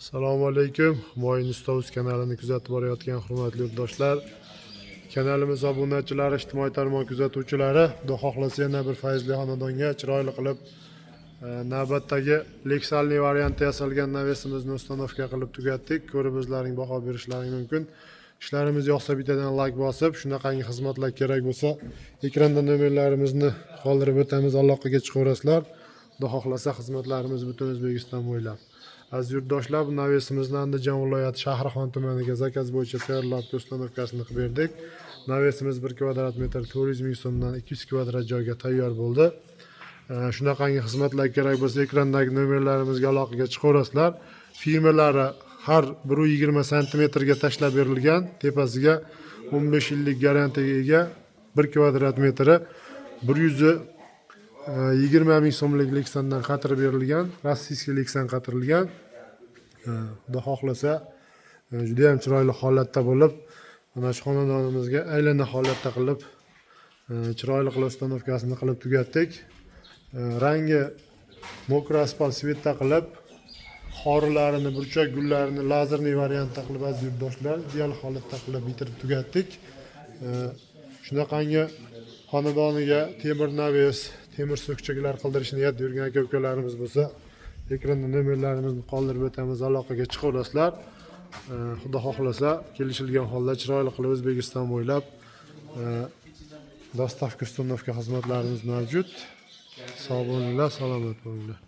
Assalomu alaykum. Mo'yin Ustovuz kanalini kuzatib borayotgan hurmatli yurtdoshlar, kanalimiz obunachilari, ijtimoiy tarmoq kuzatuvchilari, xudo xohlasa yana bir fayzli xonadonga chiroyli qilib navbatdagi leksalli variantda yasalgan navesimizni ustanovka qilib tugatdik. Ko'rib o'zlaring baho berishlaring mumkin. Ishlarimiz yoqsa bittadan like bosib, shunaqangi xizmatlar kerak bo'lsa, ekranda nomerlarimizni qoldirib o'tamiz. Aloqaga chiqaverasizlar. Xudo xohlasa xizmatlarimiz butun O'zbekiston bo'ylab. Aziz yurtdoshlar, bu navesimizni Andijon viloyati Shahrixon tumaniga zakaz bo'yicha tayyorlab ustanovkasini qilib berdik. Navesimiz 1 kvadrat metr 400 ming so'mdan 200 kvadrat joyga tayyor bo'ldi. Shunaqangi xizmatlar kerak bo'lsa, ekrandagi nomerlarimizga aloqaga chiqaverasizlar. Firmalari har 120 sm ga tashlab berilgan, tepasiga 15 yillik garantiyaga ega 1 kvadrat metri 120 ming so'mlik leksandan qatirib berilgan, rossiyskiy leksan qatirilgan. Xudo xohlasa juda ham chiroyli holatda bo'lib, mana shu xonadonimizga aylana holatda qilib, chiroyli qilib ustanovkasini qilib tugatdik. Rangi mokro asfalt svetda qilib, xorilarini, burchak gullarini lazerniy variantda qilib, aziz yurtdoshlar, ideal holatda qilib bitirib tugatdik. Shunaqangi xonadoniga temir naves, temir so'kchaklar qildirish niyat yurgan aka-ukalarimiz bo'lsa, ekranda nomerlarimizni qoldirib o'tamiz, aloqaga chiqaverasizlar. Xudo xohlasa kelishilgan holda chiroyli qilib O'zbekiston bo'ylab dostavka, ustanovka xizmatlarimiz mavjud. Sog' bo'linglar, salomat bo'linglar.